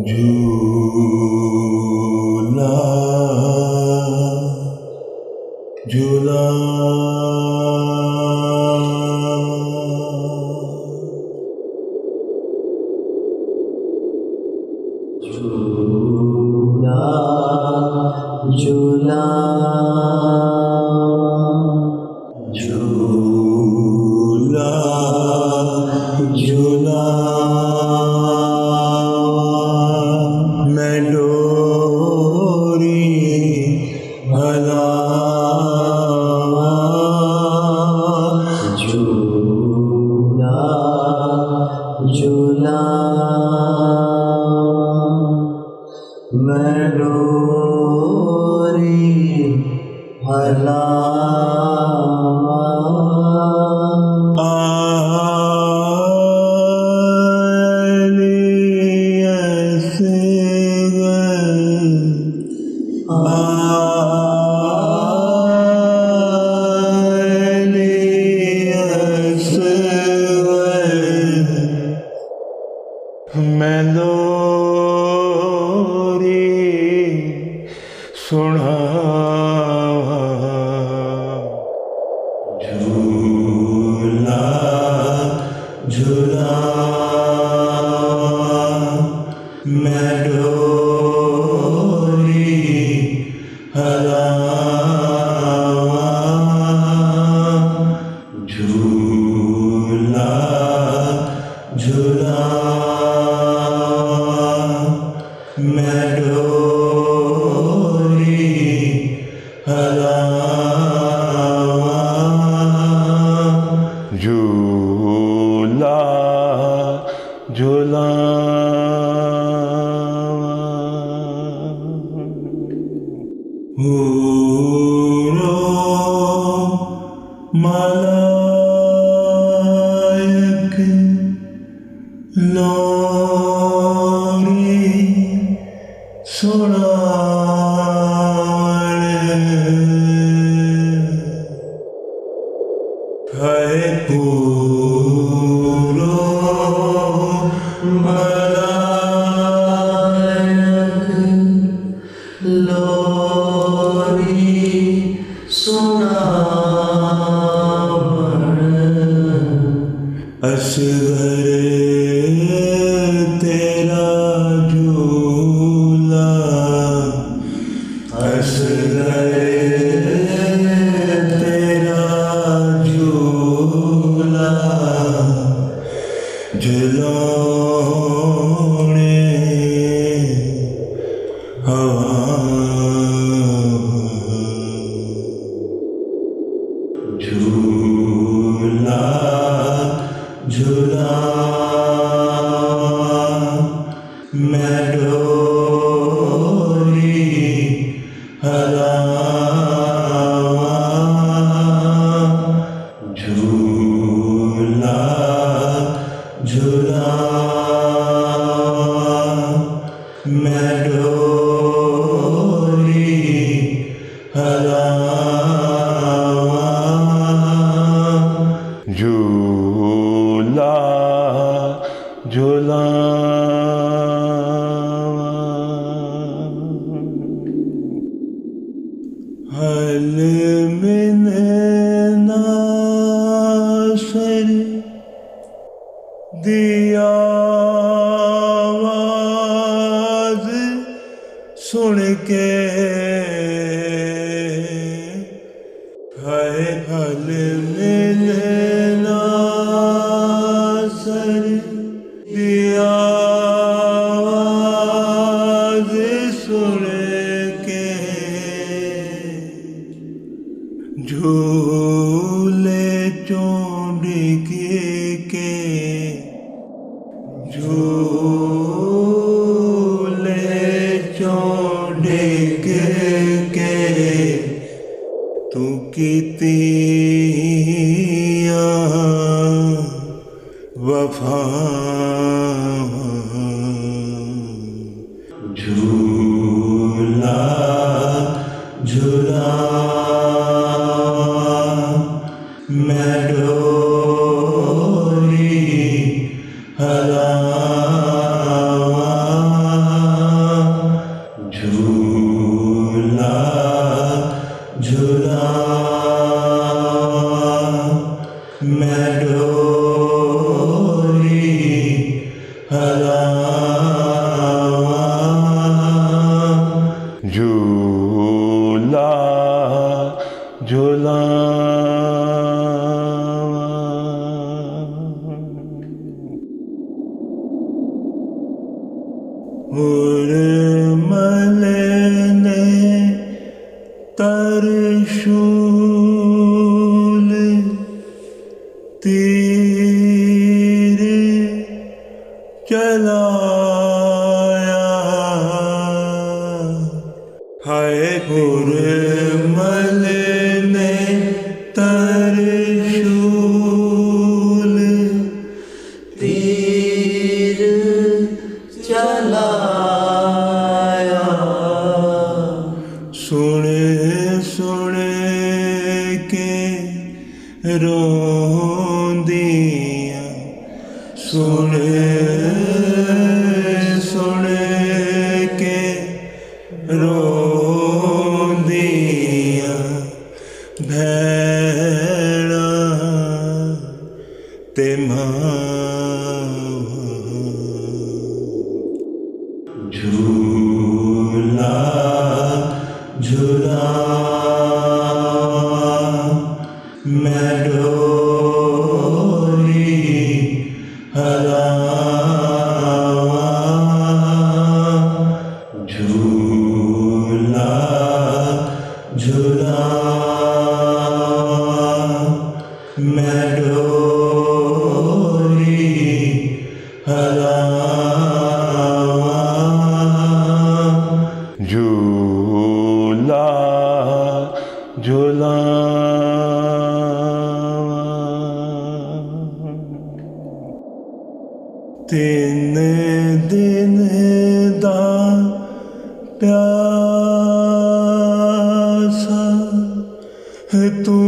झूला झूला झूला झूला झूला झूला मैं डोरी भला झूला झूला मैं डोरी भला मैं लोरी सुनावा झूला झूला मैं डोरी हलावा झूला झूला मैं डोरी हलावा झूला झूला मलायक लोरी है पूरो मलायक लोरी सुनावण असगर तेरा झूला असगर तेरा झूला झुलाने हवा झूला झूला मैं डोरी हलावा झूला झूला मैं डोरी हलावा झूला झूला हल में नासर दिया आवाज सुन के है हल में नासर दिया आवाज सुन के झूले चोंडिकी के झूले चोंडिकी के तू कितिया वफा झूला झूला मैं डोरी हलावा झूला झूला उर्मल ने तरशूल तीर चलाया हाय उर्मल ने तरशूल तीर चलाया सुन सुन के रोंदियां सुन सुन के रोंदियां भैड़ा ते झूला झूला मैं डोरी हलावा झूला झूला मैं डोरी हलावा झूला झूला तीन दिन दा प्यासा तू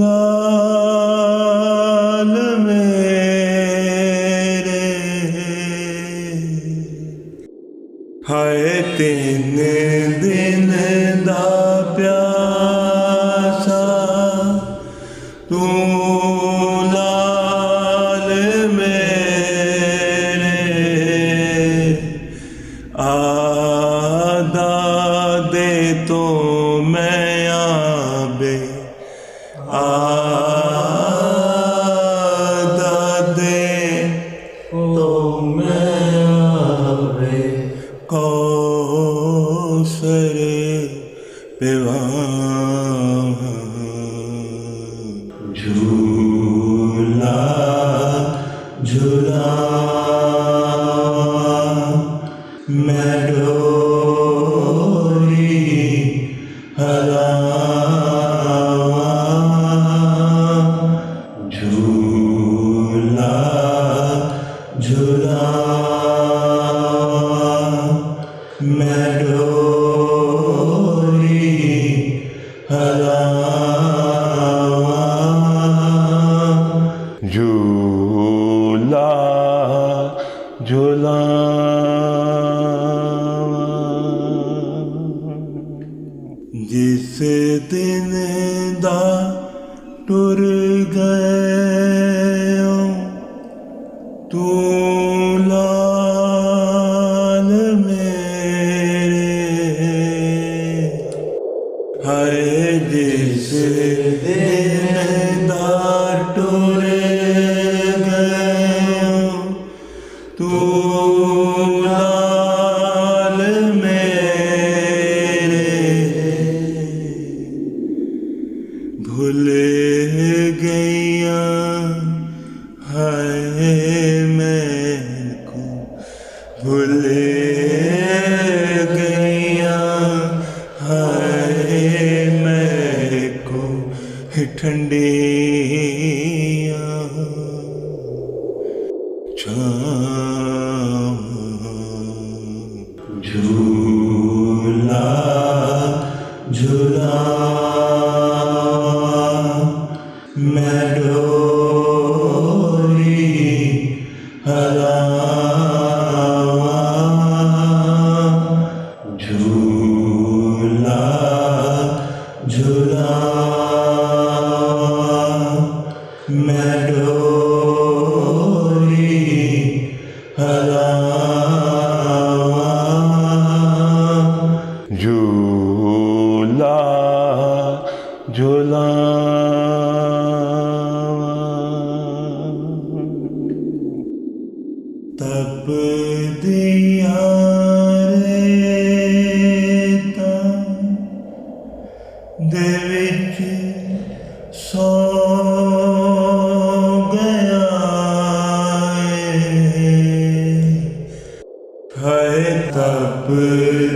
लाल मेरे हाय तीन दिन दा प्यासा तू लाल मेरे आदा दे तो मैं आबे आदा दे तो मैं आवे कौसर पिवा झूला झूला मैं डोरी हलावा झूला झूला मैं डोरी हलावा झूला झूला जिस दिन दा टुर गए तू लाल मेरे हाय जिस दिन दा टुर गए तू लाल मेरे भूल गईया हाय मैं को भूल गईया हाय मैं को ठंडिया झूला झूला मैं डोरी हलावा झूला झूला मैं डोरी हलावा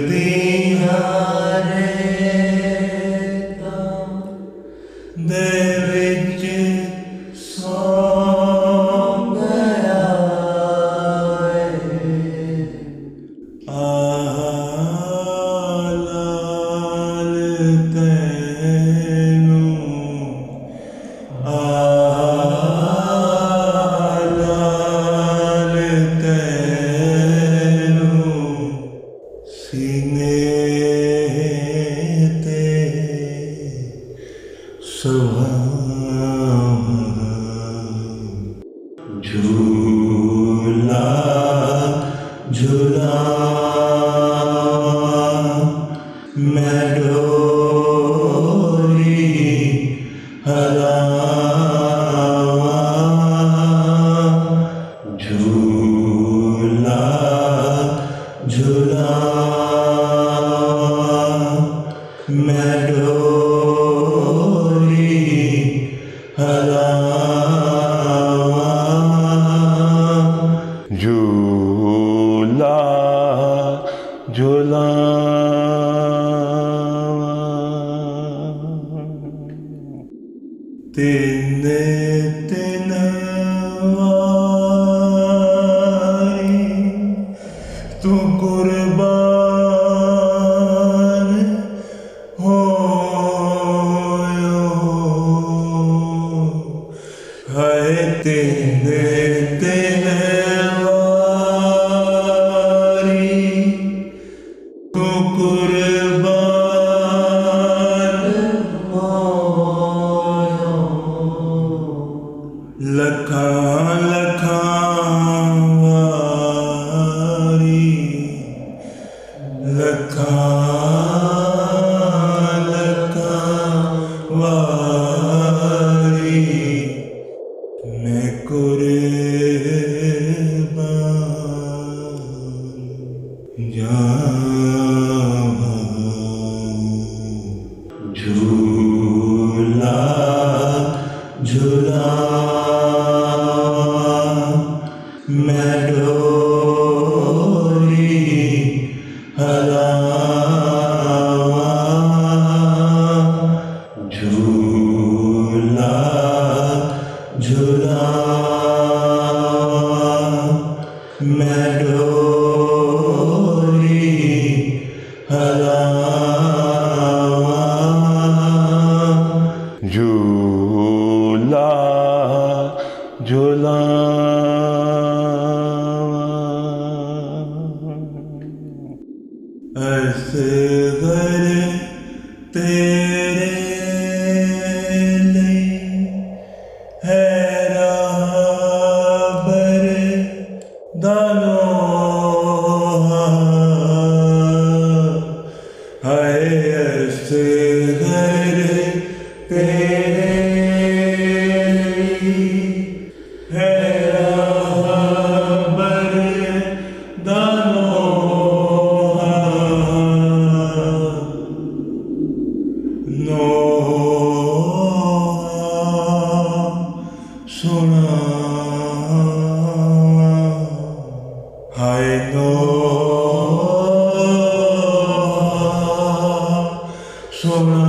ਦੀਆਂ ਦੇ ਵਿੱਚ ਸੌ ਗਿਆ ਲਾਲ ਤੈਨੂੰ ਲਾਲ ਤੈਨੂੰ ਸੀਨੇ ਤੇ ਝੂਲਾ ਝੂਲਾਵਾਂ ਮੈਂ ਡੋਰੀ ਹਲਾਵਾਂ ਝੂਲਾ ਝੂਲਾਵਾਂ ਮੈਂ ਡੋਰੀ ਹਲਾਵਾਂ ਝੂਲਾ ਝੂਲਾਵਾਂ ਤਿੰਨ ਤਿੰਨ ਵਾਰੀ ਤੂੰ ਕੁਰਬਾਨ ਹੋਇਓ ਹਾਏ ਤਿੰਨ ਤਿੰਨ ਵਾਰੀ ਤੂੰ ਕੁਰਬਾਨ ਹੋਇਓ ਲੱਖਾਂ ਲੱਖਾਂ ਵਾਰੀ ਲੱਖਾਂ ਲੱਖਾਂ ਵਾਰੀ ਮੈਂ ਕੁਰਬਾਨ ਜਾਵਾਂ ਝੂਲਾ ਝੂਲਾਵਾਂ ਮੈਂ ਡੋਰੀ ਹਲਾਵਾਂ ਝੂਲਾ ਝੂਲਾਵਾਂ ਮੈਂ ਡੋਰੀ ਹਲਾਵਾਂ ਝੂਲਾ ਝੂਲਾਵਾਂ ਅਸਗਰ ਤੇਰੇ ਲਈ ਹੈ ਰਾਬਰ ਦਾਨੋਹਾ ਹਾਏ ਅਸਗਰ ਤੇਰੇ ਲਈ ਹੈ ਰਾਬਰ ਦਾਨੋਹਾ ਸੁਣਾ ਹਾਏ ਸੁਣਾ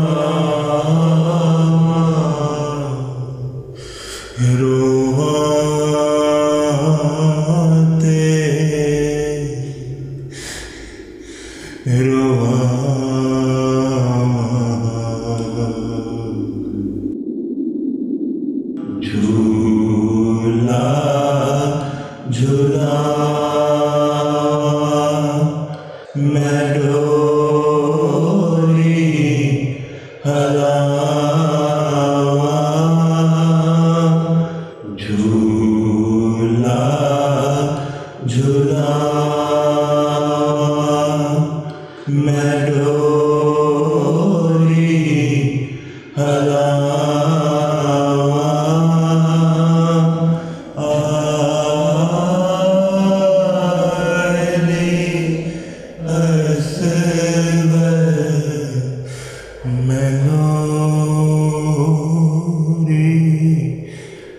ਰੋਵਾਂ ਤੇ ਝੂਲਾ ਝੂਲਾਵਾਂ ਮੈਂ ਡੋਰੀ ਹਲਾਵਾਂ ਝੂਲਾ ਝੂਲਾਵਾਂ ਮੈਂ ਡੋਰੀ ਹਲਾਵਾਂ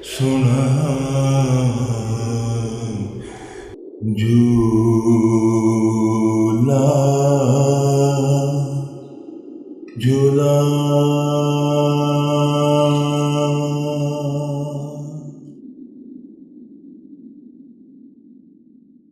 ਸੁਣਾ ਝੂਲਾ झूला